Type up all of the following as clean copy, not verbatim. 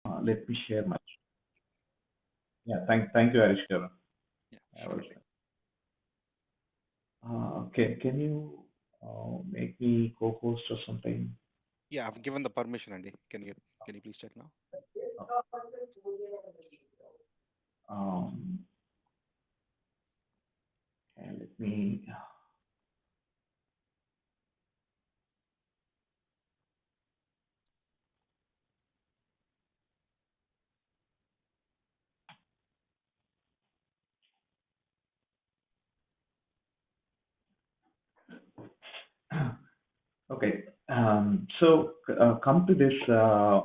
Let me share my. Yeah, thank you, Arishkar. Yeah, I sure, was. Andy. Can you make me co-host or something? Yeah, I've given the permission, Andy. Can you please check now? Um, and let me. Okay. Come to this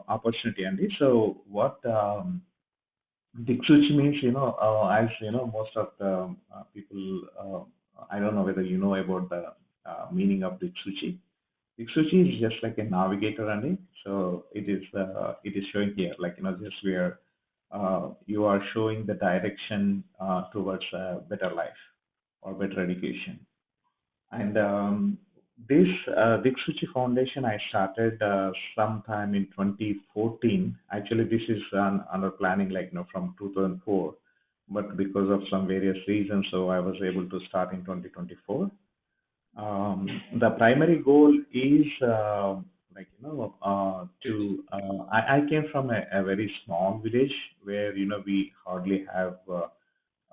opportunity, Andy. So, what Diksuchi means, as you know, most of the people, I don't know whether you know about the meaning of Diksuchi. Diksuchi is just like a navigator, Andy. So it is showing here, like just where you are showing the direction towards a better life or better education. And this Diksuchi Foundation I started sometime in 2014. Actually, this is under planning, like from 2004, but because of some various reasons, so I was able to start in 2024. The primary goal is I came from a very small village where we hardly have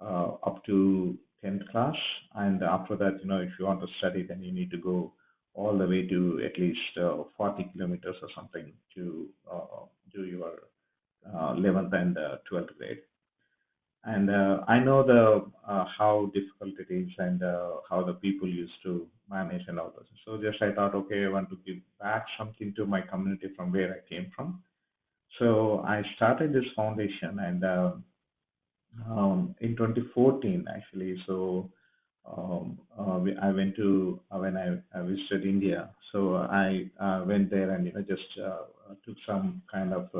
up to 10th class, and after that, if you want to study, then you need to go all the way to at least 40 kilometers or something to do your 11th and 12th grade. And I know the how difficult it is and how the people used to manage and all this. So just I thought, okay, I want to give back something to my community from where I came from. So I started this foundation, and in 2014 actually. So I went to when I visited India. So I went there and just took some kind of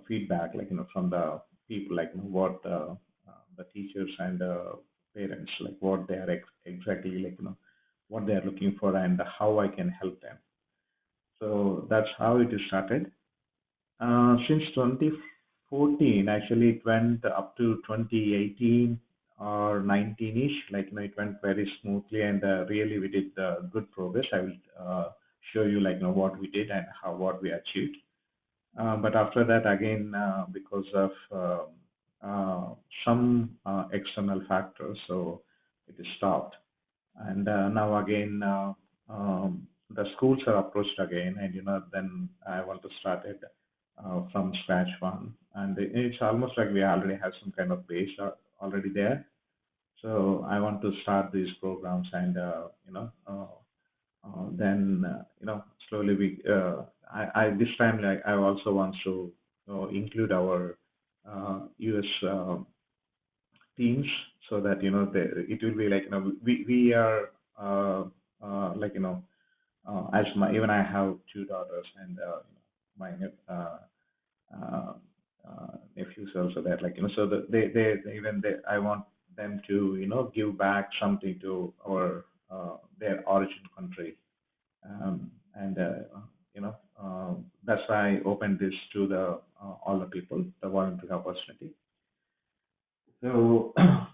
feedback, like from the people, like what the teachers and parents, like what they are exactly, like what they are looking for and how I can help them. So that's how it is started. Since 2014, actually, it went up to 2018 or 19-ish. Like, it went very smoothly, and really we did good progress. I will show you, like, what we did and how what we achieved. But after that, again, because of some external factors, so it is stopped. And now again, the schools are approached again, and then I want to start it from scratch one. And it's almost like we already have some kind of base already there. So I want to start these programs, and then slowly I this time, like, I also want to include our US teams, so that it will be like we are like as my even I have two daughters, and my uh, nephews also there, like so that they even I want them to give back something to our their origin country. And you know that's why I opened this to the all the people, the voluntary opportunity. So,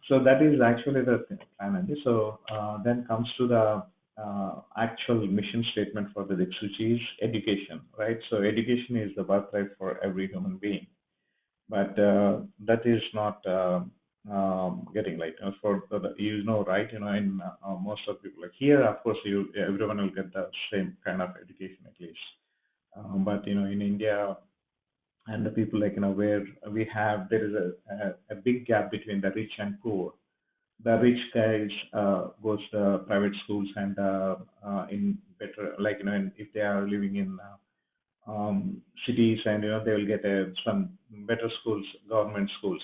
so that is actually the plan. And so then comes to the actual mission statement for the Diksuchi is education, right? So education is the birthright for every human being, but that is not getting, like for right? In most of people, like here, of course, everyone will get the same kind of education at least. But in India, and the people, like where we have there is a big gap between the rich and poor. The rich guys goes to private schools, and in better, like and if they are living in cities, and they will get some better schools, government schools,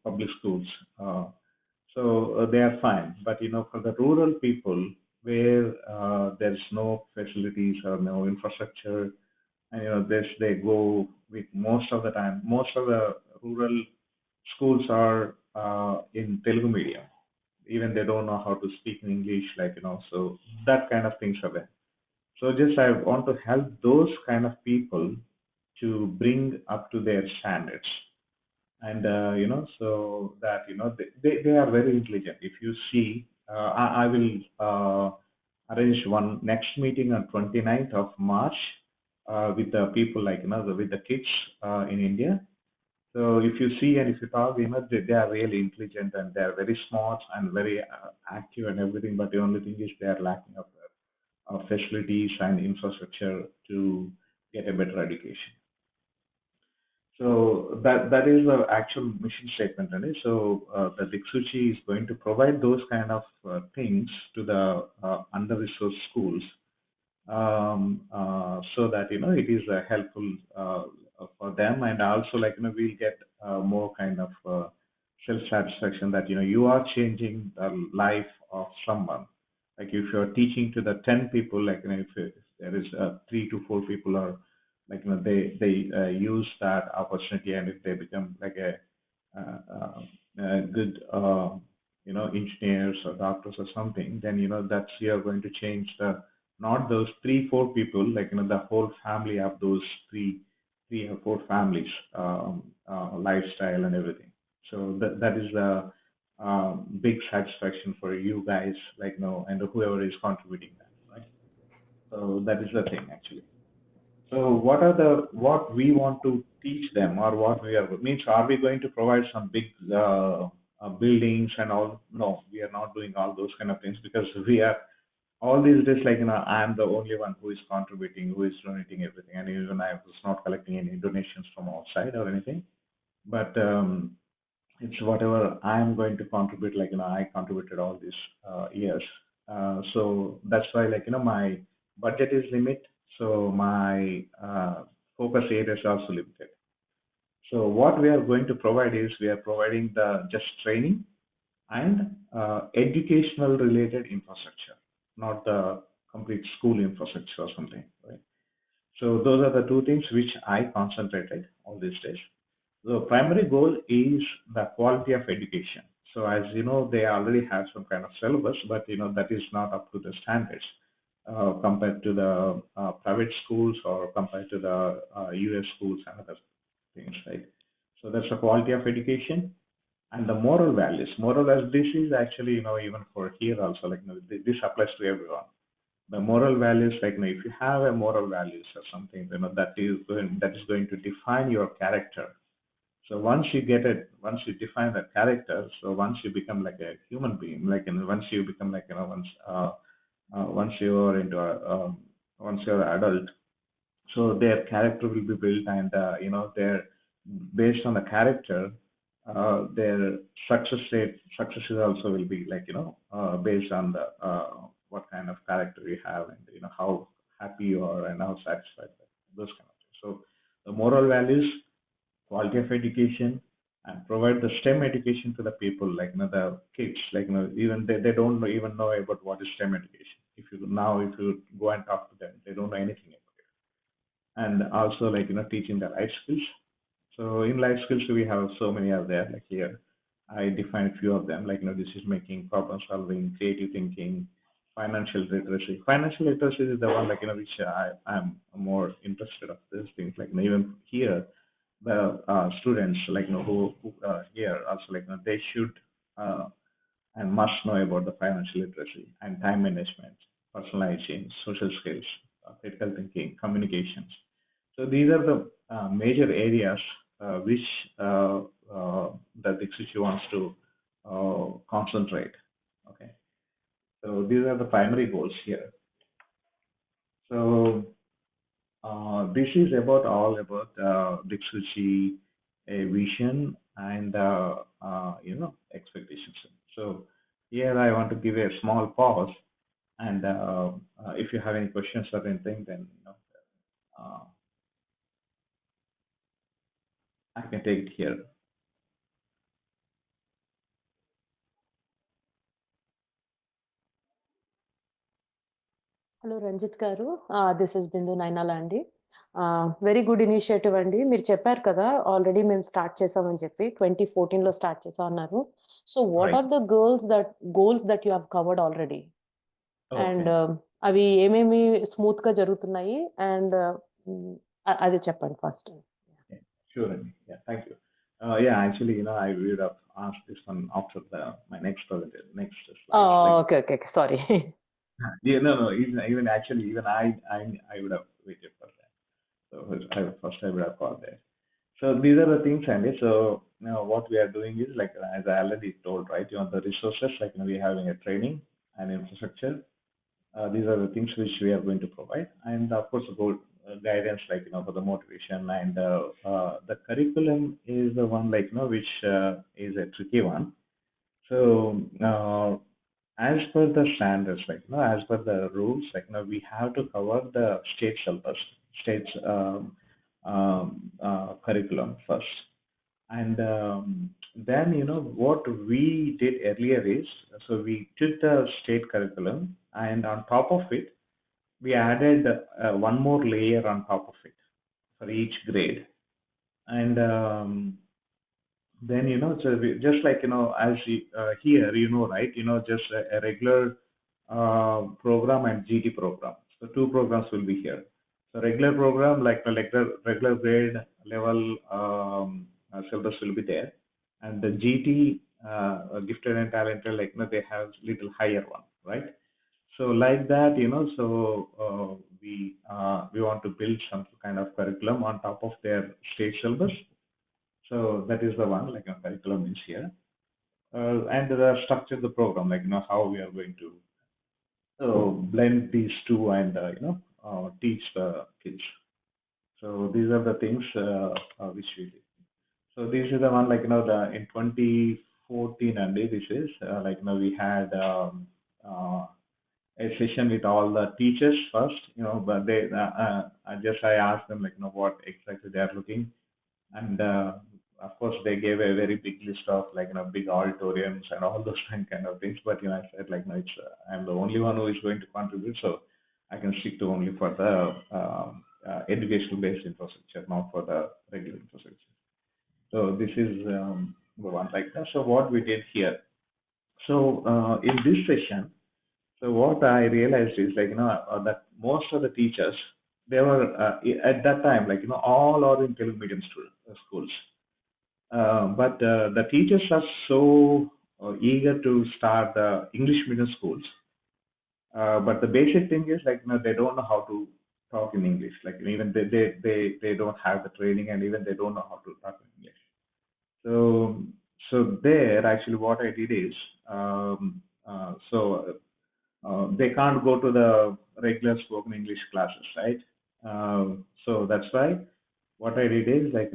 public schools. They are fine. But for the rural people, where there's no facilities or no infrastructure, and this they go with, most of the time, most of the rural schools are in Telugu medium. Even they don't know how to speak in English, like so that kind of things are there. So just I want to help those kind of people to bring up to their standards. And so that they are very intelligent. If you see, I will arrange one next meeting on 29th of March with the people, like with the kids in India. So if you see and if you talk, they are really intelligent and they are very smart and very active and everything. But the only thing is they are lacking of facilities and infrastructure to get a better education. So that is the actual mission statement, right? So the Diksuchi is going to provide those kind of things to the under-resourced schools, so that it is helpful for them, and also like we'll get more kind of self-satisfaction that you are changing the life of someone. Like if you're teaching to the 10 people, like if there is 3 to 4 people are like they use that opportunity, and if they become like a good engineers or doctors or something, then that's you're going to change the not those 3 4 people, like the whole family of those three or four families, lifestyle and everything. So that is the big satisfaction for you guys, like and whoever is contributing that, right? So that is the thing actually. So what we want to teach them, or what we are means, are we going to provide some big buildings and all? No, we are not doing all those kind of things, because we are all these days, like I'm the only one who is contributing, who is donating everything, and even I was not collecting any donations from outside or anything. But it's whatever I'm going to contribute. Like I contributed all these years, so that's why like my budget is limit. So my focus areas are also limited. So what we are going to provide is we are providing the just training and educational related infrastructure, not the complete school infrastructure or something, right? So those are the two things which I concentrated all these days. The primary goal is the quality of education. So as you know, they already have some kind of syllabus, but that is not up to the standards compared to the private schools, or compared to the US schools and other things, right? So that's the quality of education. And the moral values. Moral values, this is actually, even for here also, like this applies to everyone. The moral values, like if you have a moral values or something, that is going to define your character. So once you get it, once you define the character, so once you become like a human being, like once you become like once you are into once you're adult, so their character will be built, and their based on the character, their successes also will be like based on the what kind of character you have, and how happy you are and how satisfied, those kind of things. So the moral values, quality of education, and provide the STEM education to the people, like the kids, like even they don't even know about what is STEM education. If you go and talk to them, they don't know anything about it. And also like teaching the life skills. So in life skills we have so many are there. Like here I define a few of them, like decision making, problem solving, creative thinking, financial literacy. Financial literacy is the one, like which I'm more interested of these things. Like even here the students, like who here also, like they should and must know about the financial literacy and time management, personal hygiene, social skills, critical thinking, communications. So these are the major areas which the Diksuchi wants to concentrate. Okay, so these are the primary goals here. So this is about all about Diksuchi vision and expectations. So here I want to give a small pause, and if you have any questions or anything, then uh, I can take it here. Hello Ranjit గారు, this is బిందు నైనాల్ అండి. Very good initiative అండి. మీరు చెప్పారు కదా already మేము start చేసామని చెప్పి 2014లో start చేసాం అన్నారు. So what Right. Are the goals that you have covered already, and Okay. అవి ఏమేమి స్మూత్ గా జరుగుతున్నాయి, అండ్ అది చెప్పండి first. Yeah, sure, Andy. Yeah, thank you. Yeah, actually, I would have asked this one after my next presentation, next slides. Like, okay. Okay. Okay. Sorry. yeah, no, even actually, even I would have waited for that. So first I would have called that. So these are the things, Andy. So what we are doing is like, as I already told, right? The resources, like, we're having a training and infrastructure. These are the things which we are going to provide, and of course, about guidance, like, for the motivation, and the curriculum is the one, like, which is a tricky one. So as per the standards, like, as per the rules, like, we have to cover the state syllabus, state's curriculum first. And then, what we did earlier is, so we took the state curriculum, and on top of it, we added one more layer on top of it for each grade. And then, so just like, as here, right, just a regular program and GT program. So two programs will be here. So regular program, like the regular grade level syllabus will be there, and the GT, gifted and talented, like, they have little higher one, right? So like that, so we want to build some kind of curriculum on top of their state syllabus. So that is the one, like, a curriculum is here, and the structure of the program, like, how we are going to blend these two, and teach the kids. So these are the things which we did. So this is the one, like, the in 2014, and this is like, we had a session with all the teachers first, but I asked them, like, what exactly they are looking, and of course they gave a very big list of, like, big auditoriums and all those kind of things. But I said, like, no, it's I'm the only one who is going to contribute, so I can stick to only for the educational based infrastructure, not for the regular infrastructure. So this is the one like that. So what we did here, so in this session, so what I realized is, like, that most of the teachers, they were at that time, like, all are in Telugu medium schools. But the teachers are so eager to start the English medium schools. But the basic thing is, like, they don't know how to talk in English. Like, even they don't have the training, and even they don't know how to talk in English. So there, actually, what I did is, they can't go to the regular spoken English classes, right? So that's why what I did is, like,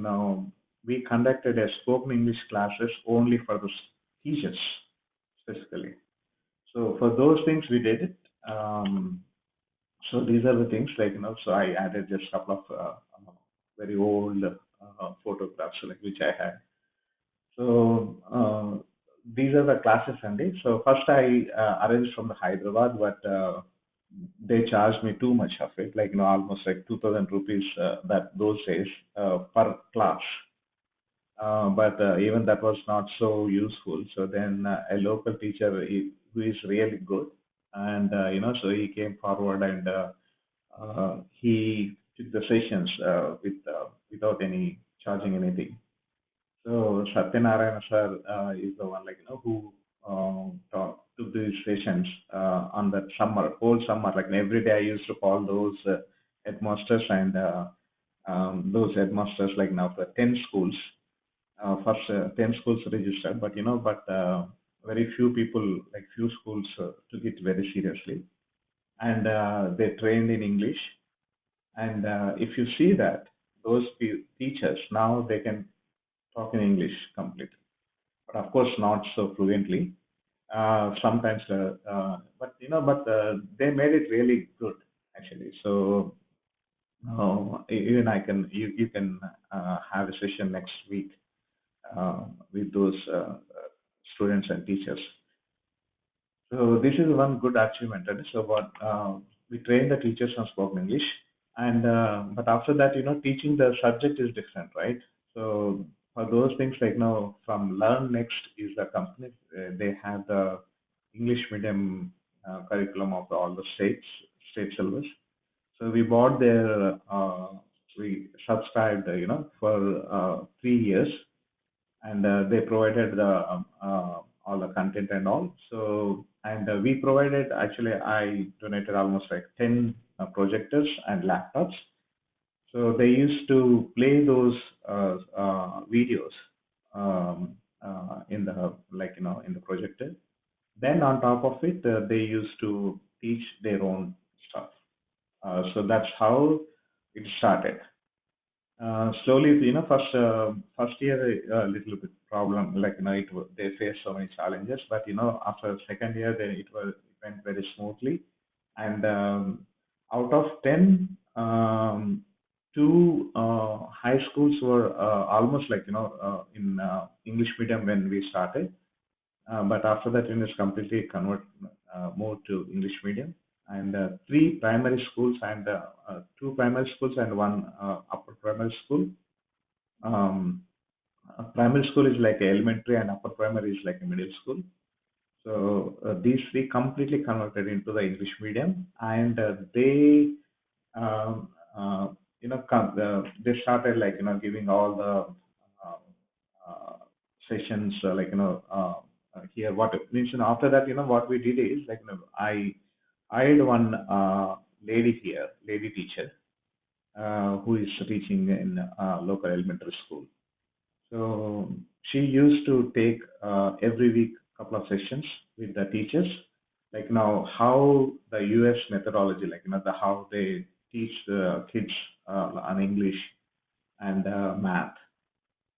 we conducted a spoken English classes only for the teachers specifically. So for those things we did it. So these are the things, like, so I added just a couple of very old photographs, like, which I had. So these are the classes, Andy. So first I arranged from the Hyderabad, but they charged me too much of it, like, almost like 2,000 rupees that those days per class. But even that was not so useful. So then a local teacher, who is really good, and so he came forward, and he took the sessions without any charging anything. So Satyanarayana sir is the one, like, who took these sessions on that whole summer. Like, every day I used to call those headmasters, and those headmasters, like, now for 10 schools. First 10 schools registered, but very few people, like, few schools took it very seriously, and they trained in English. And if you see that, those teachers now, they can talk in English completely, but of course not so fluently. Sometimes, but they made it really good, actually. So even you can have a session next week with those students and teachers. So this is one good achievement. And so what we train the teachers on spoken English, and but after that, teaching the subject is different, right? So for those things, like, from Learn Next is the company. They have the English medium curriculum of all the state syllabus. So we bought their we subscribed, for 3 years, and they provided the all the content and all. So, and we provided, actually, I donated almost like 10 projectors and laptops. So they used to play those videos in the, in the projector. Then on top of it, they used to teach their own stuff. So that's how it started. Slowly, first year a little bit problem, they faced so many challenges, but after second year, then it went very smoothly. And out of 10, two high schools were almost in English medium when we started, but after that, it's completely moved to English medium. And three primary schools and two primary schools and one upper primary school. Um, Primary school is like elementary, and upper primary is like a middle school. So these three completely converted into the English medium, and they, um, they started giving all the uh, uh, sessions, here. What it means, after that, what we did is I had one lady here, lady teacher, who is teaching in local elementary school. So she used to take every week couple of sessions with the teachers, like now how the US methodology, the how they teach the kids on English and math.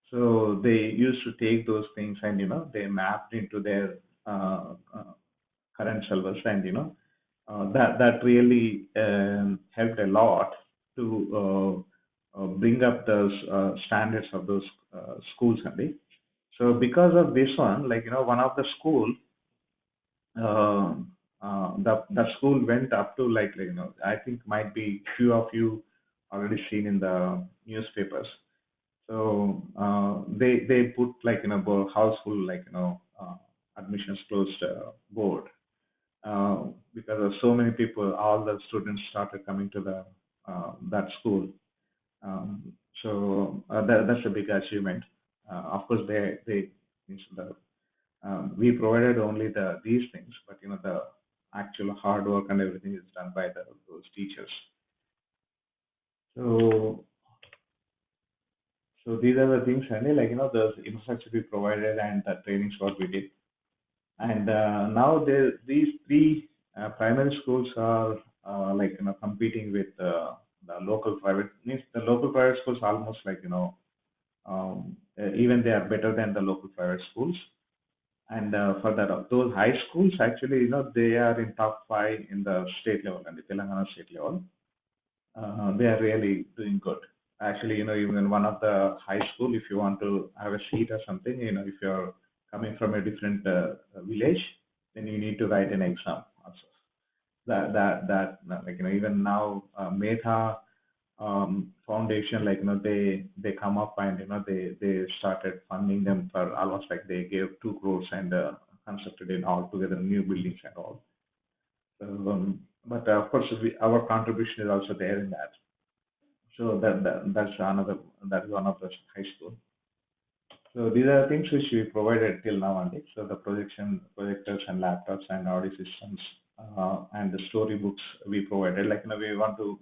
So they used to take those things, and they mapped into their current syllabus, and that really helped a lot to bring up those standards of those schools only. So because of this one, one of the school, the school went up to I think might be few of you already seen in the newspapers. So they put house full admissions closed board, because of so many people, all the students started coming to the that school. Um, so that's a big achievement. Of course, they means we provided only these things, but the actual hard work and everything is done by those teachers. So these are the things, and the infrastructure we provided and the trainings what we did. And now these three primary schools are competing with the local private. Means the local private schools almost even they are better than the local private schools. And for that, those high schools actually, they are in top 5 in the state level and the Telangana state level. They are really doing good. Actually, even in one of the high school, if you want to have a seat or something, if you're coming from a different village, then you need to write an exam also. Even now, Metha Foundation, they come up, and they started funding them for almost they gave 2 crores and constructed in all together new buildings and all. So, but of course, our contribution is also there in that. So that is one of the high school. So these are things which we provided till now only. So the projectors and laptops and audio systems, and the storybooks we provided. We want to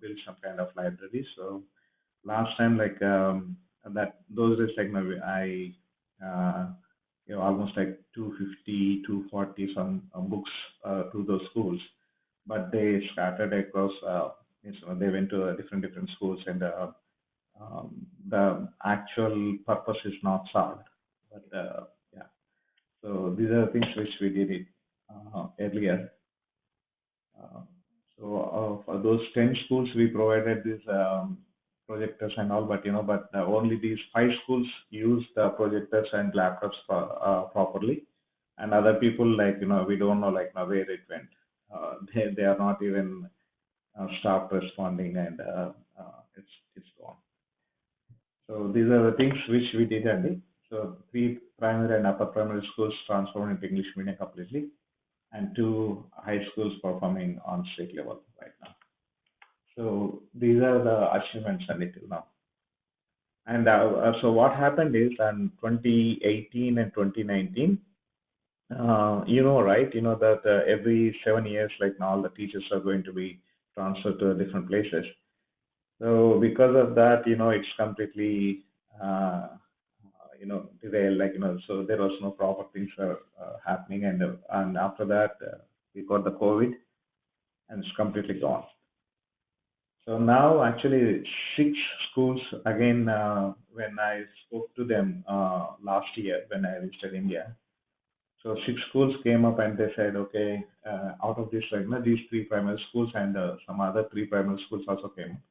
build some kind of library. So last time, that those days, I almost 250, 240 some books to those schools, but they scattered across. They went to different schools, and the actual purpose is not solved. But yeah, so these are the things which we did it earlier. Uh, so for those 10 schools, we provided these projectors and all, but only these 5 schools use the projectors and laptops properly, and other people, we don't know where it went. They are not even stopped responding, and it's gone. So these are the things which we did, Andy. So 3 primary and upper primary schools transformed into English medium completely, and 2 high schools performing on state level right now. So these are the achievements until now. And so what happened is in 2018 and 2019, right? That every 7 years, like now, all the teachers are going to be transferred to different places. So because of that, it's completely, derailed. So there was no proper things happening, and after that, we got the COVID, and it's completely gone. So now, actually, 6 schools again. When I spoke to them last year when I visited India, so 6 schools came up and they said, okay, out of this, these 3 primary schools and some other 3 primary schools also came up,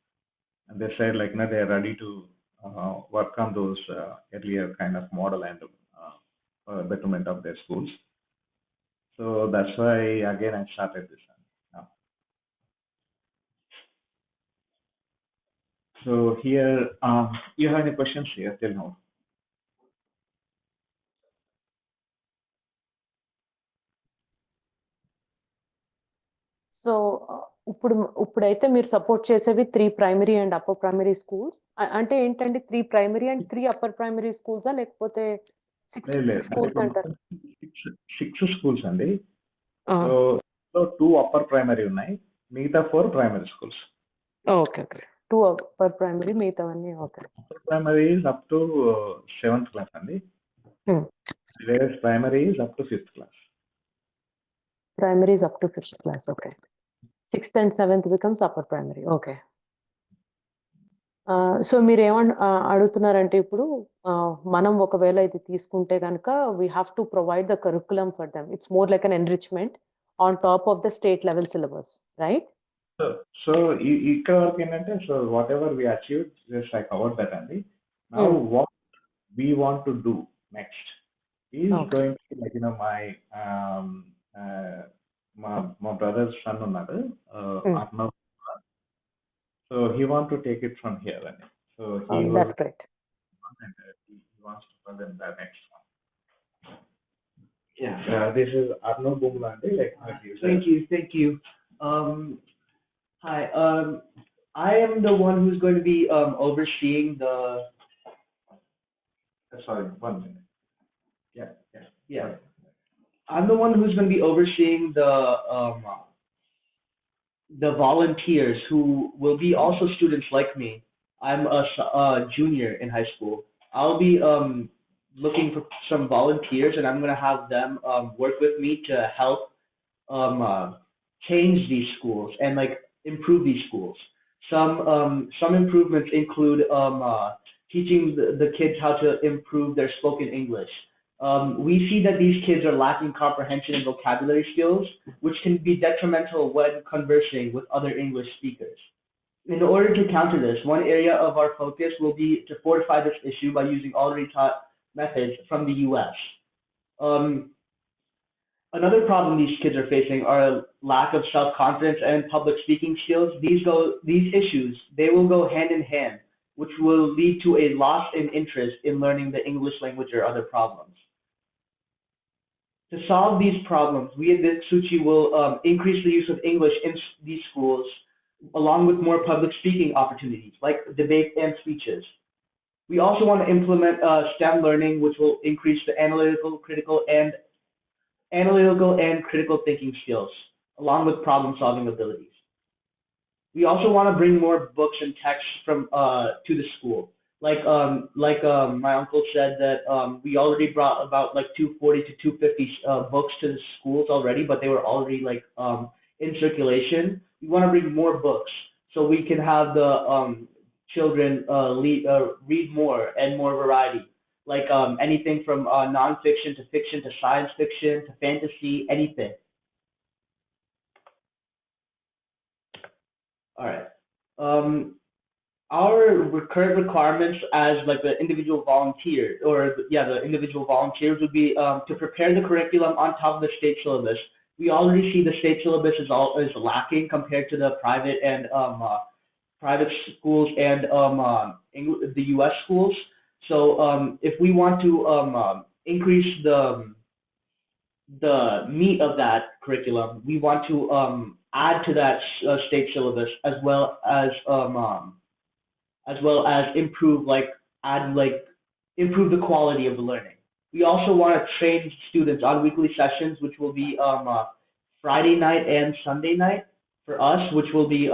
and they said, they're ready to work on those earlier kind of model and betterment of their schools. So that's why again I started this one. So here, you have any questions here till now? So ఇప్పుడైతే మీరు support చేసేవి 3 primary and upper primary schools. అంటే ఏంటండి 3 primary and 3 upper primary స్కూల్సా? లేకపోతే 6 లేదు, schools అంటారు? 6 schools అండి. So 2 upper primary ఉన్నాయి, మిగతా 4 primary schools. Okay, 2 upper primary, మిగతావన్నీ. Okay. Upper primary is up to 7th class అండి. Whereas primary is up to 5th class. Primary is up to 5th class. Okay. 6th and 7th becomes upper primary. Okay. So అడుగుతున్నారంటే ఇప్పుడు మనం ఒకవేళ ఇది తీసుకుంటే కనుక we have to provide the curriculum for them. It's more like an enrichment on top of the state level syllabus, right? So ఇక్కడ వరకు ఏంటంటే, so whatever we achieved, just I covered that అండి. Now what we want to do next is going to be my brother's son ఉన్నాడు, Atmiya. So he wants to take it from here, and so that's great. And he wants to present the next one. Yeah, this is Arno Bumlande. Thank you. Hi. I am the one who's going to be overseeing the. Sorry, 1 minute. Yeah. I'm the one who's going to be overseeing the volunteers who will be also students like me. I'm a junior in high school. I'll be looking for some volunteers, and I'm going to have them work with me to help change these schools and improve these schools. Some improvements include teaching the kids how to improve their spoken English. We see that these kids are lacking comprehension and vocabulary skills, which can be detrimental when conversing with other English speakers. In order to counter this, one area of our focus will be to fortify this issue by using already taught methods from the US. Another problem these kids are facing are a lack of self-confidence and public speaking skills. These issues, they will go hand in hand, which will lead to a loss in interest in learning the English language or other problems. To solve these problems, we at Diksuchi will increase the use of English in these schools, along with more public speaking opportunities, like debate and speeches. We also want to implement STEM learning, which will increase the analytical, critical thinking skills, along with problem-solving abilities. We also want to bring more books and texts from to the school. My uncle said that we already brought about 240 to 250 books to the schools already, but they were already in circulation. We want to bring more books so we can have the children read more and more variety, anything from nonfiction to fiction to science fiction to fantasy, anything. All right. Our current requirements as the individual volunteers, the individual volunteers would be to prepare the curriculum on top of the state syllabus. We already see the state syllabus is lacking compared to the private schools and the U.S. schools. So if we want to increase the meat of that curriculum, we want to add to that state syllabus as well as improve improve the quality of the learning. We also want to train students on weekly sessions, which will be Friday night and Sunday night for us, which will be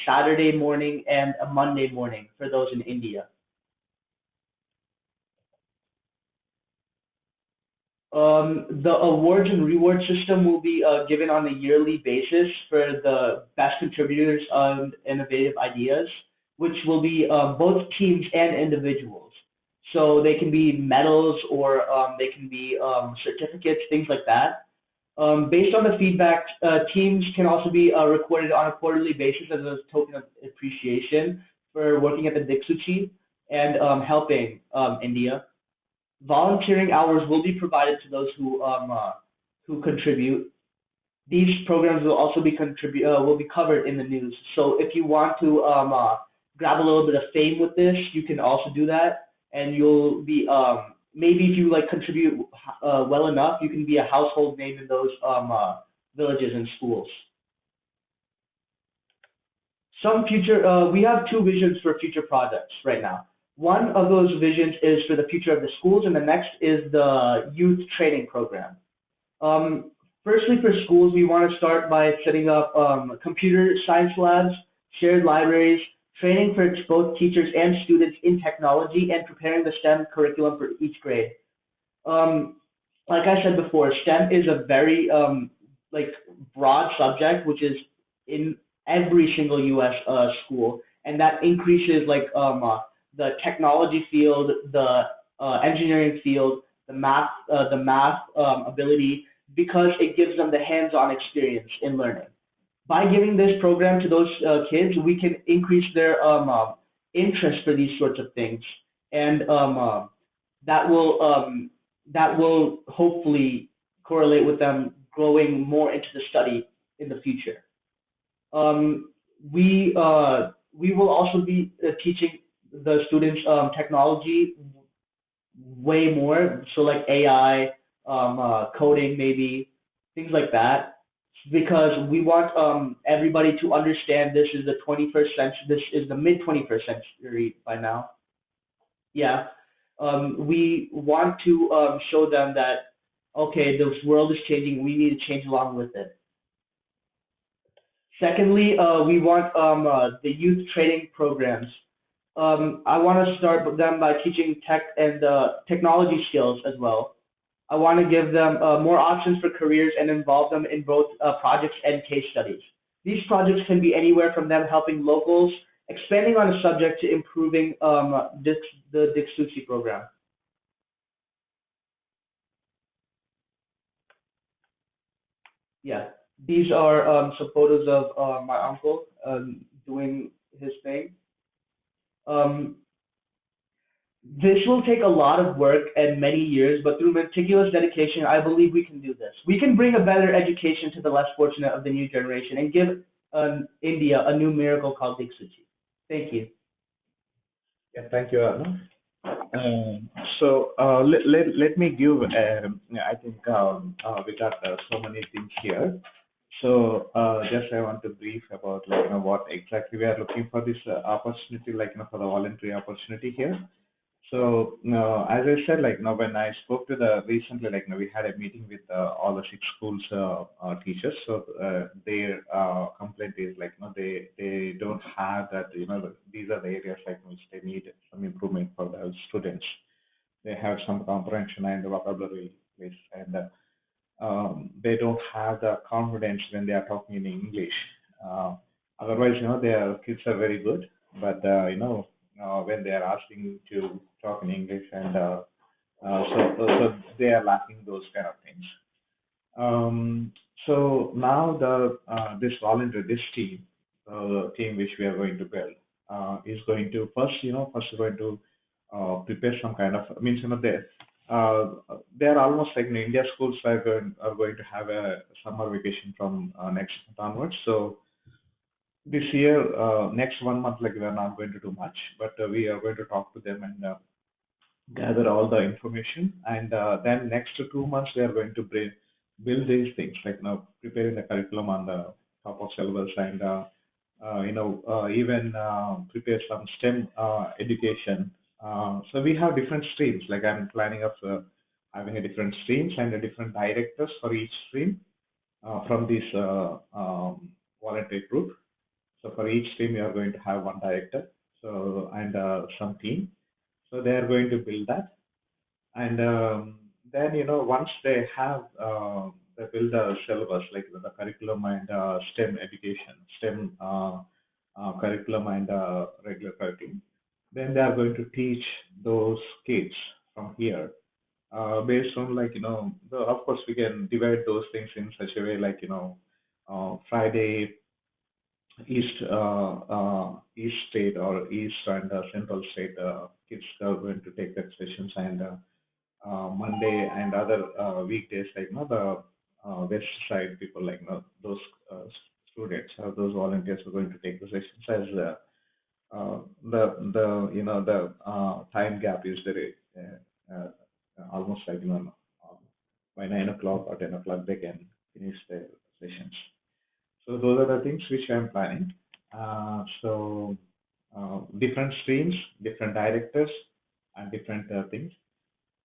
Saturday morning and a Monday morning for those in India. The awards and reward system will be given on a yearly basis for the best contributors and innovative ideas, which will be both teams and individuals. So they can be medals or they can be certificates, things like that. Based on the feedback, teams can also be recorded on a quarterly basis as a token of appreciation for working at the Diksuchi and helping India. Volunteering hours will be provided to those who contribute. These programs will also be will be covered in the news. So if you want to grab a little bit of fame with this, you can also do that, and you'll be maybe if you like contribute well enough, you can be a household name in those villages and schools. We have two visions for future projects right now. One of those visions is for the future of the schools, and the next is the youth training program. Firstly, for schools, we want to start by setting up computer science labs, shared libraries, training for both teachers and students in technology, and preparing the STEM curriculum for each grade. Like I said before, STEM is a very broad subject, which is in every single U.S. School, and that increases the technology field, the engineering field, the math ability, because it gives them the hands-on experience in learning. By giving this program to those kids, we can increase their interest for these sorts of things, and that will hopefully correlate with them growing more into the study in the future. We will also be teaching the students technology way more, so like AI, coding maybe, things like that, because we want everybody to understand this is the 21st century, this is the mid 21st century by now. Yeah, we want to show them that, okay, this world is changing, we need to change along with it. Secondly, we want the youth training programs. I want to start them by teaching tech and technology skills as well. I want to give them more options for careers and involve them in both projects and case studies. These projects can be anywhere from them helping locals, expanding on a subject, to improving the Diksuchi program. Yeah, these are some photos of my uncle doing his thing. This will take a lot of work and many years, but through meticulous dedication, I believe we can do this. We can bring a better education to the less fortunate of the new generation and give India a new miracle called Diksuchi. Thank you. Yeah, thank you, Arnav. Let me give, I think we got so many things here. So just I want to brief about what exactly we are looking for this opportunity, for the voluntary opportunity here. So as I said, when I spoke to recently, we had a meeting with all the 6 schools teachers. So their complaint is they don't have that, these are the areas which they need some improvement for the students. They have some comprehension and vocabulary, and they don't have the confidence when they are talking in English. Otherwise, their kids are very good, but when they are asking to talk in English, and so they are lacking those kind of things. So now this team which we are going to build is going to first going to prepare some kind of, means they are almost like India schools are going to have a summer vacation from next month onwards. So this year, next 1 month, we are not going to do much, but we are going to talk to them and gather all the information, and then next 2 months we are going to build these things, preparing the curriculum on the top of syllabus, and even prepare some STEM education. So we have different streams. Like I'm planning of having a different streams and a different directors for each stream from this volunteer group. So for each stream, you are going to have one director. So and some team. So they are going to build that, and then once they have they build the syllabus like the curriculum and STEM education, STEM curriculum and regular curriculum, then they are going to teach those kids from here based on like of course we can divide those things in such a way like Friday East State or East and Central State kids are going to take that sessions, and Monday and other weekdays, like the West Side people, like those uh, students or those volunteers are going to take the sessions as the time gap is very almost like by 9 o'clock or 10 o'clock they can finish their sessions. So those are the things which I'm planning. Different streams, different directors, and different things.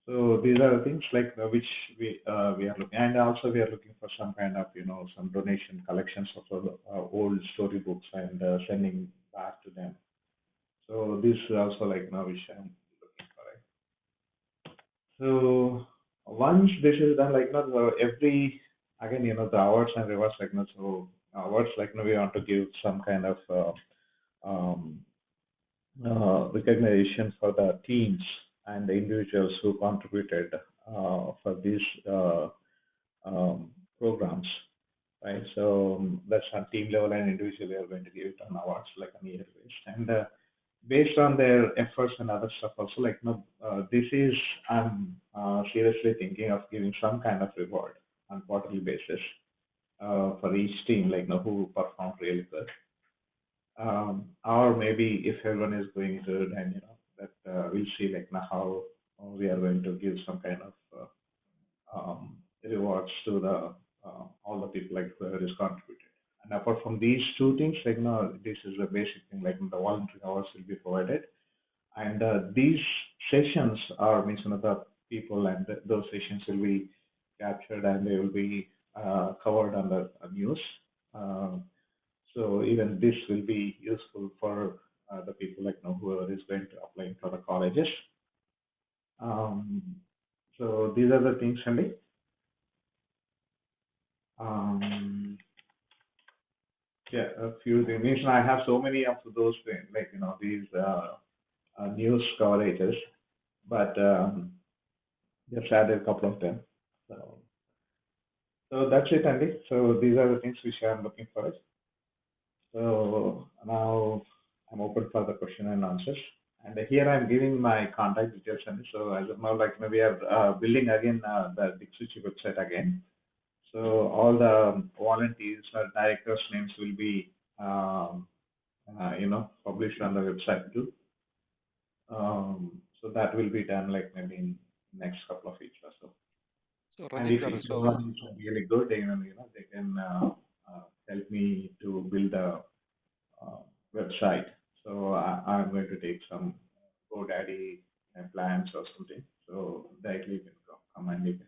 So these are the things like which we are looking, and also we are looking for some kind of some donation collections of old storybooks and sending back to them. So this is also like now which I'm looking for. Right? So once this is done, like every again the awards and rewards like so awards like we want to give some kind of um, recognition for the teams and the individuals who contributed for these programs, right? So that's on team level and individually are going to give it on awards like on year based, and based on their efforts and other stuff also like this is I'm seriously thinking of giving some kind of reward on quarterly basis for each team like who performed really good, or maybe if everyone is going good, and that we'll see like now how we are going to give some kind of rewards to the all the people like whoever is contributed. And apart from these two things, like this is a basic thing. Like the volunteering hours will be provided, and these sessions are means the people and those sessions will be captured and they will be covered under news. Uh, so even this will be useful for the people like whoever is going to apply for the colleges. Um, so these are the things, Sandy. Um, yeah, a few things. Means I have so many of those things, like these news coverages, but just added a couple of them. So that's it, Andy. So these are the things which I'm looking for. So now I'm open for the question and answers. And here I'm giving my contact details, Andy. So as of now, like we are building again the Diksuchi website again. So all the volunteers or directors' names will be, published on the website too. So that will be done like maybe in next couple of weeks or so. So And Rajat if garu, so everyone is really good, then they can help me to build a website. So I'm going to take some GoDaddy plans or something. So directly you can come and you can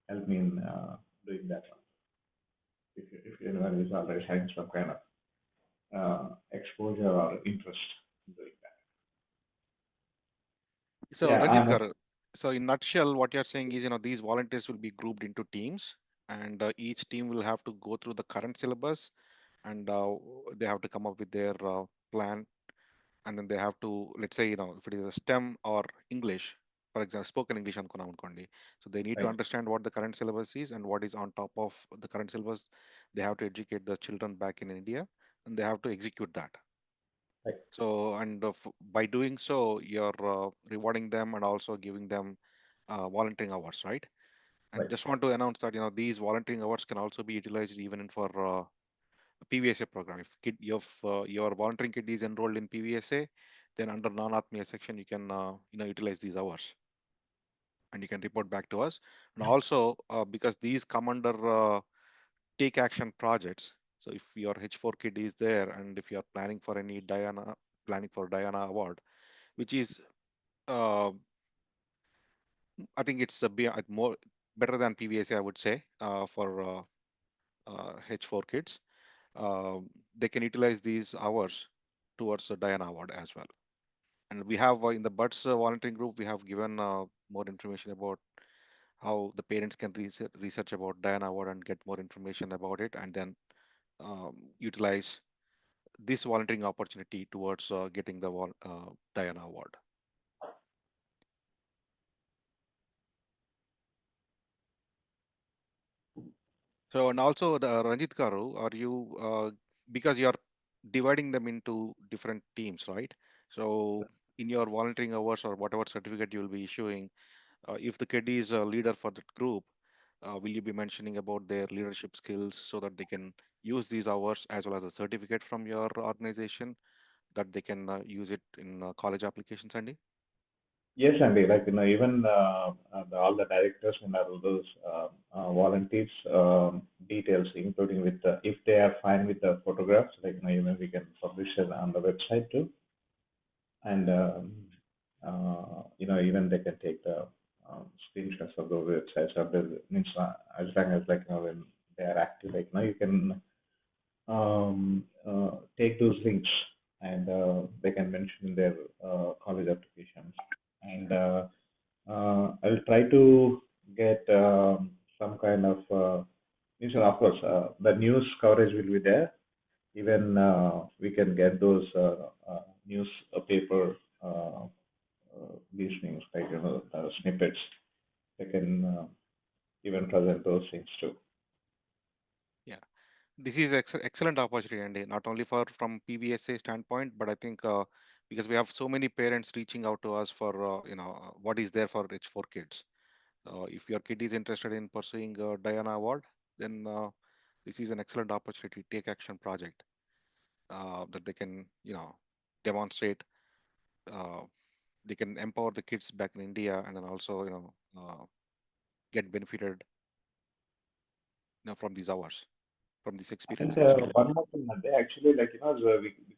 help me in doing that one. If anyone is already having some kind of exposure or interest in doing that. so Yeah, Ranjit I'm garu, so in nutshell, what you're saying is, these volunteers will be grouped into teams, and each team will have to go through the current syllabus, and they have to come up with their plan, and then they have to, let's say, if it is a STEM or English, for example, spoken English అనుకోండి. So they need to right, understand what the current syllabus is and what is on top of the current syllabus. They have to educate the children back in India, and they have to execute that. right, So, and by doing so, you're rewarding them and also giving them volunteering hours, right? And right. just want to announce that these volunteering hours can also be utilized even in for PVSA program. If your volunteering kid is enrolled in PVSA, then under non-Atmiya section, you can utilize these hours and you can report back to us. And also because these come under take action projects, So if your H4 kid is there, and if you are planning for any Diana award, which is uh, I think it's more better than PVSA, I would say, for H4 kids. They can utilize these hours towards the Diana award as well. And we have in the BUDS volunteering group, we have given more information about how the parents can research about Diana award and get more information about it, and then utilize this volunteering opportunity towards getting the Diana award. So, and also the Ranjit Karu, are you because you're dividing them into different teams, right? So in your volunteering hours or whatever certificate you will be issuing, if the kid is a leader for that group, will you be mentioning about their leadership skills so that they can use these hours as well as a certificate from your organization that they can use it in college applications, Andy? Yes, Andy. Like even all the directors and all those volunteers details, including with if they are fine with the photographs, like even we can publish it on the website too, and even they can take the screenshots of the websites or the means as long as like when they are active, like you can take those links and they can mention in their college applications. And I'll try to get some kind of news. And of course, the news coverage will be there. Even we can get those news paper these things like snippets. They can even present those things too. Yeah, this is excellent opportunity, Andy, not only for from PBSA standpoint, but I think because we have so many parents reaching out to us for what is there for H4 kids. If your kid is interested in pursuing a Diana Award, then this is an excellent opportunity. Take action project that they can, demonstrate. Uh, they can empower the kids back in India, and then also, get benefited, from these hours, from this experience And as well. one more thing, they actually like because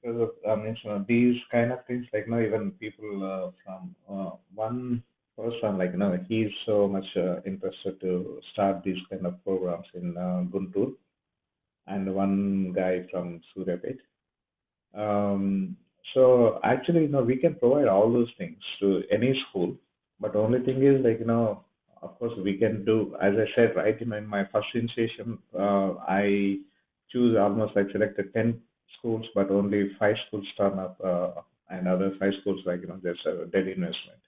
of these kind of things like even people from one person like he's so much interested to start these kind of programs in Guntur, and one guy from Suryapet. Um, so actually, we can provide all those things to any school, but only thing is like, of course, we can do, as I said, right, in my first initiation, I choose almost like selected 10 schools, but only 5 schools turn up, and other 5 schools, like, there's a dead investment.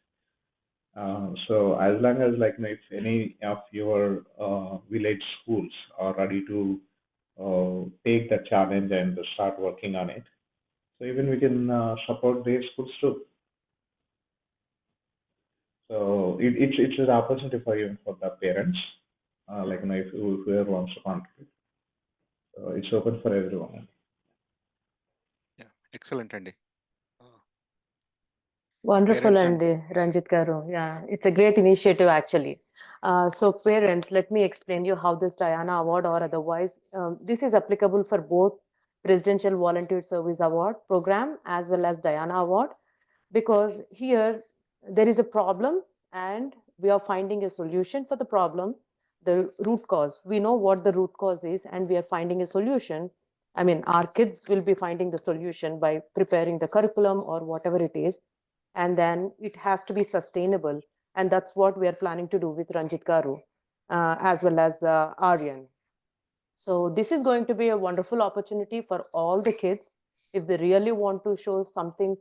So as long as like, if any of your village schools are ready to take the challenge and start working on it, so even we can support their schools too. So it's an opportunity for even for the parents, like if whoever wants to contribute. So it's open for everyone. Yeah, excellent, Andy. Wonderful, Parents and and Ranjit Garu. Yeah, it's a great initiative actually. So parents, let me explain you how this Diana Award or otherwise, this is applicable for both Presidential Volunteer Service Award program as well as Diana Award, because here there is a problem and we are finding a solution for the problem, the root cause. We know what the root cause is and we are finding a solution. I mean, our kids will be finding the solution by preparing the curriculum or whatever it is, and then it has to be sustainable, and that's what we are planning to do with Ranjit Garu as well as Aryan. So this is going to be a wonderful opportunity for all the kids if they really want to show something,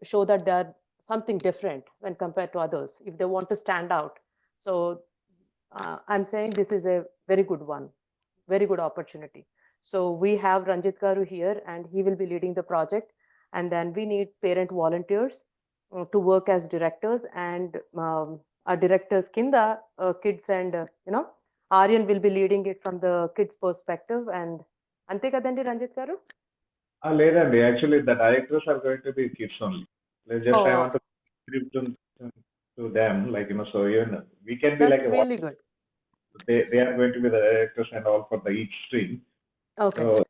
show that they are something different when compared to others, if they want to stand out. So I'm saying this is a very good one, very good opportunity. So we have Ranjit Garu here and he will be leading the project. And then we need parent volunteers to work as directors, and our directors Kinda kids, and Aryan will be leading it from the kids perspective. And ante kadandi Ranjit Garu? Later, actually, the directors are going to be kids only. Just I Oh, want to give to them, like so even we can be that's like a really good. they are going to be the directors and all for the each stream. Okay. So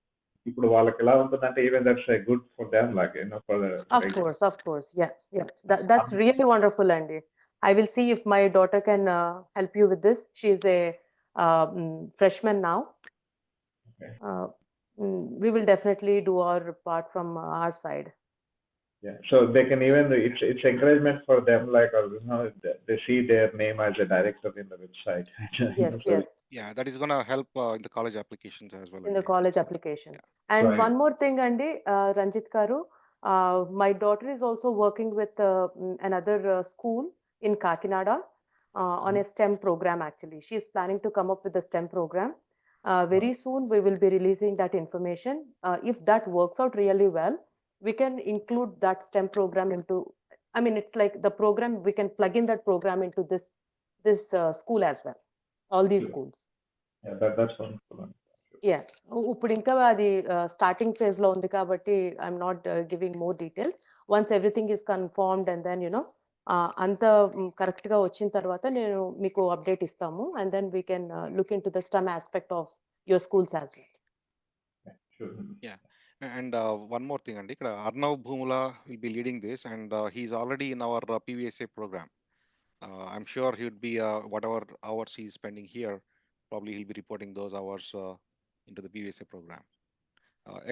ఇప్పుడు వాళ్ళకి ఎలా ఉంటుందంటే even that's good for them like for Of course. Yeah. That's really wonderful, Andy. I will see if my daughter can help you with this. She is a freshman now. Okay. We will definitely do our part from our side. Yeah, so they can even it's encouragement for them like they see their name as a director in the website. Yes, So yes. Yeah, that is going to help in the college applications as well. In the Andy. college applications. And Right. one more thing, Andy, Ranjit Karu, my daughter is also working with another school in Kakinada on a STEM program. Actually, she is planning to come up with a STEM program. Very soon we will be releasing that information. If that works out really well, we can include that STEM program into, I mean, it's like the program, we can plug in that program into this school as well, all these Sure. schools. Yeah, that's wonderful. Yeah ఇప్పుడు ఇంకా అది starting phase లో ఉంది కాబట్టి I'm not giving more details. Once everything is confirmed and then అంత correct గా వచ్చిన తర్వాత నేను మీకు అప్డేట్ ఇస్తాము and then we can look into the STEM aspect of your schools as well. Sure. Yeah. And one more thing, Andy, Arnav Bhumula will be leading this, and he's already in our PVSA program. I'm sure he would be whatever hours he's spending here, probably he'll be reporting those hours into the PVSA program.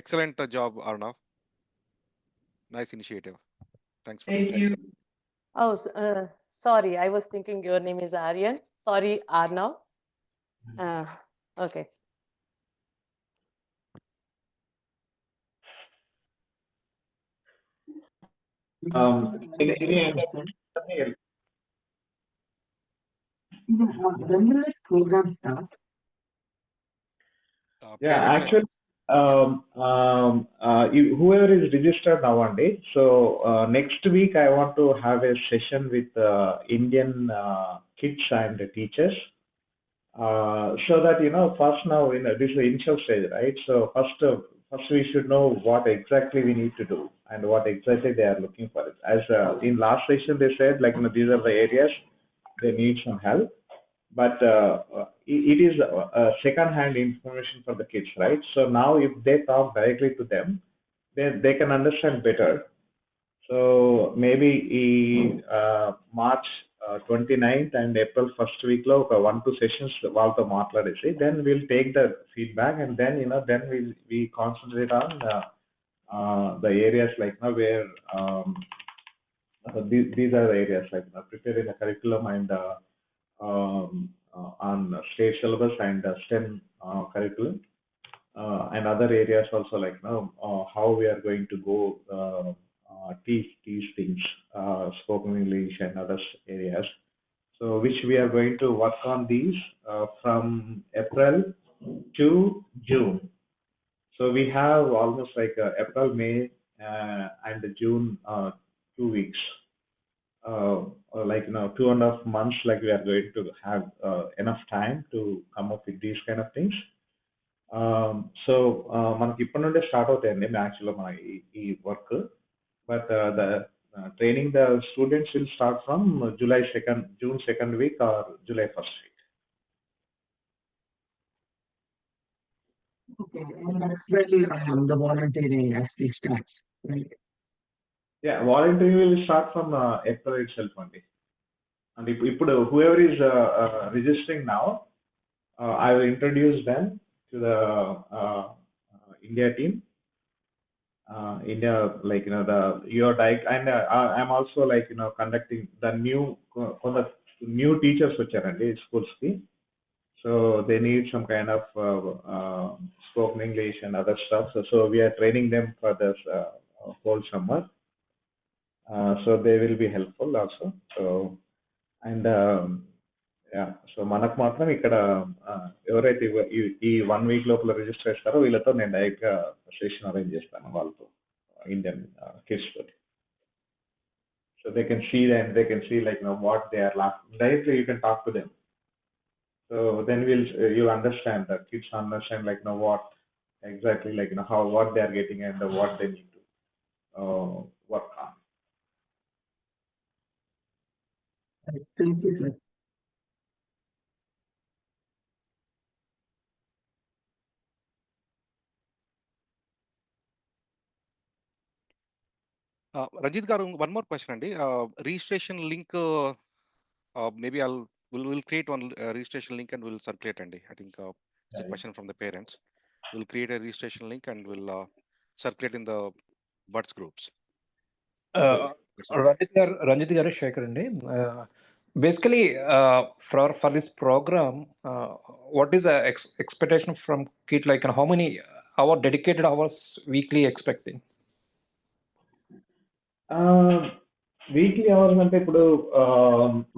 Excellent job, Arnav. Nice initiative. Thanks for Thank doing you. this. Oh, sorry, I was thinking your name is Aryan. Sorry, Arnav. Okay. When will this program start? Yeah, Parents, actually, whoever is registered now one day, so next week I want to have a session with Indian kids and teachers, so that first now this is the initial stage, right? So first we should know what exactly we need to do and what exactly they are looking for. As in last session they said like these are the areas they need some help, but it is second-hand information for the kids, right? So now if they talk directly to them, they can understand better. So maybe March 29th and April 1st week లో ఒక 1-2 sessions వాళ్ళతో మాట్లాడేసి then we'll take the feedback and then then we concentrate on the areas like where these are the areas like preparing the curriculum and on state syllabus and STEM curriculum, and other areas also like how we are going to go teach these things, spoken English and other areas. So which we are going to work on these from April to June. So we have almost like April, May, and June 2 weeks. Like 2.5 months, like we are going to have enough time to come up with these kind of things. So మనకి ఇప్పటి నుండే start అవుతాయండి యాక్చువల్గా మన ఈ work, but the training the students will start from June 2nd week or July 1st week. Okay, and that's when the volunteering actually starts, right? Yeah, volunteering will start from April itself only. And ఇప్పుడు whoever is registering now, I will introduce them to the India team. India, like the your diet, and I'm also like conducting the new teachers వచ్చారండి schools ki, so they need some kind of spoken English and other stuff, so we are training them for this whole summer, so they will be helpful also. So and so మనకు మాత్రం ఇక్కడ ఎవరైతే ఈ 1 week లోపల register చేస్తారో వీళ్ళతో నేను direct గా సెషన్ అరేంజ్ చేస్తాను వాళ్ళతో, ఇండియన్ కిడ్స్ తోటి. So they can see and they can see like what they are directly you can talk to them. So then you understand, the kids understand like what exactly like how what they are getting and what they need to work on. Thank you, sir. Ranjit garu, one more question అండి. Registration link, maybe we'll create one registration link and we'll circulate అండి. I think it's a question from the parents. We'll create a registration link and we'll circulate in the buds groups. Ranjit garu, Shekhar andi. Basically, for this program, what is the expectation from kid? Like, how many dedicated hours weekly expecting? Weekly hours అంటే ఇప్పుడు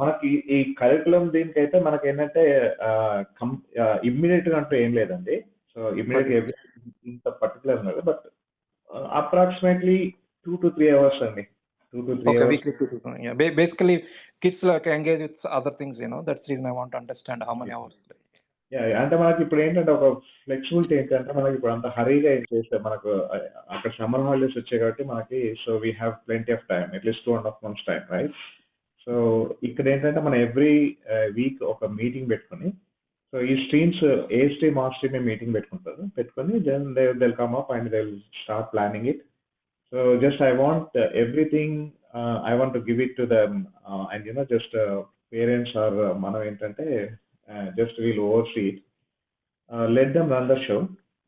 మనకి ఈ curriculum దీనికైతే మనకి ఏంటంటే immediate గా అంటూ ఏం లేదండి. సో ఇమ్మీడియట్ ఇంత పర్టికులర్ ఉన్నది, బట్ అప్రాక్సిమేట్లీ 2 to 3 hours అండి. 2 to 3 hours. Weekly 2 to 3. Yeah, basically kids like engage with other things, that's the reason I want to understand how many hours. అంటే మనకి ఇప్పుడు ఏంటంటే ఒక ఫ్లెక్సిబిలిటీ ఏంటంటే మనకి ఇప్పుడు అంత హరీగా ఏం చేస్తే మనకు అక్కడ సమ్మర్ హాలిడేస్ వచ్చాయి కాబట్టి మనకి, so we have plenty of time, at least 2.5 months time, right? So ఇక్కడ ఏంటంటే మనం ఎవ్రీ వీక్ ఒక మీటింగ్ పెట్టుకుని, సో ఈ స్ట్రీమ్స్ ఏ స్ట్రీమ్ ఆ స్ట్రీమ్ మీటింగ్ పెట్టుకుని then they come up and they start planning it. So just I want everything, I want to give it to them, and just parents or మనం ఏంటంటే just we'll oversee it, let them run the show,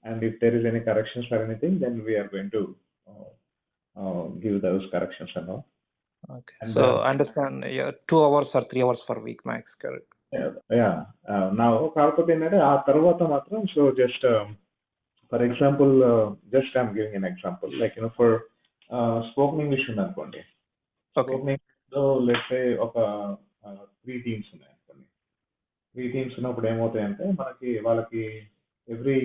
and if there is any corrections or anything, then we are going to give those corrections and all. Okay. And so I understand, 2 hours or 3 hours per week max, correct? Yeah. Now కాకపోతే ఏంటంటే ఆ తర్వాత మాత్రం, so just for example, just I'm giving an example, like for spoken English ఉందనుకోండి. Spoken English లో let's say ఒక 3 teams ఉన్నాయి. 3 teams ఉన్నప్పుడు ఏమవుతాయంటే మనకి వాళ్ళకి ఎవ్రీ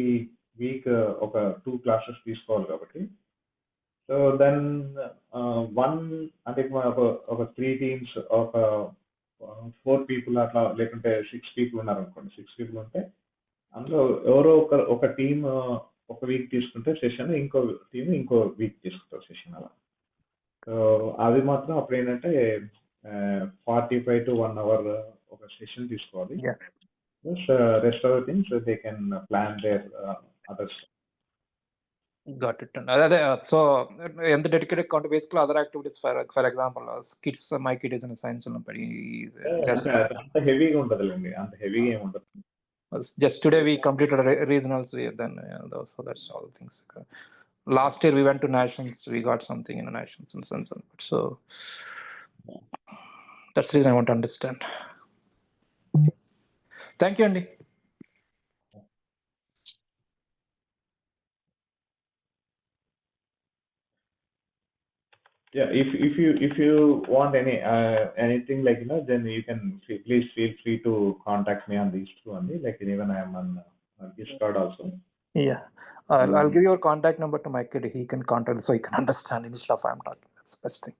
వీక్ ఒక 2 classes తీసుకోవాలి కాబట్టి, సో దెన్ అంటే ఒక 3 teams ఒక 4 people అట్లా, లేకుంటే 6 people ఉన్నారు అనుకోండి. 6 people ఉంటే అందులో ఎవరో ఒక టీమ్ ఒక వీక్ తీసుకుంటే సెషన్, ఇంకో టీమ్ ఇంకో వీక్ తీసుకుంటారు సెషన్, అలా. సో అది మాత్రం అప్పుడు ఏంటంటే 45 to 1 hour ఒక సెషన్ తీసుకోవాలి. Rest of the things they can plan their others. Got it. So in the dedicated account, basically other activities, for example, kids, my kid is in science అంత హెవీగా ఉండదులేండి, అంత హెవీగా ఏమి ఉండదు. Just today we completed regionals, then so that's all things. Last year we went to nationals, we got something in the nationals and so on. So that's the reason I want to understand. Thank you, Andy. Yeah, if you want anything like then you can please feel free to contact me on these two only. Like even I am on Discord also. Yeah, I'll give your contact number to my kid. He can contact so he can understand any stuff I'm talking. That's the best thing.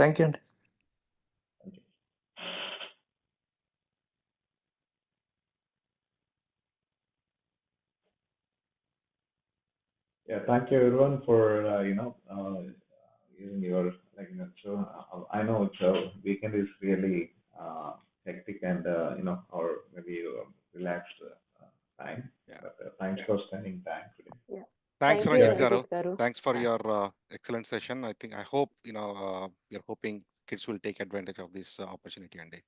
Thank you, Andy. Yeah, thank you everyone for using your so I know weekend is really hectic and or maybe relaxed time. Yeah. But thanks for spending time today. Yeah. Thanks, Thank you, Ranjit garu. Ranjit garu. Thanks for your excellent session. I hope you're hoping kids will take advantage of this opportunity, Andy.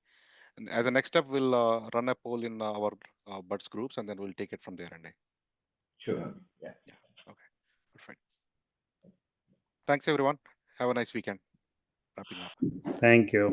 And as a next step, we'll run a poll in our buds groups, and then we'll take it from there, Andy. Sure. Yeah. Okay. Perfect. Thanks, everyone. Have a nice weekend. Wrapping up. Thank you.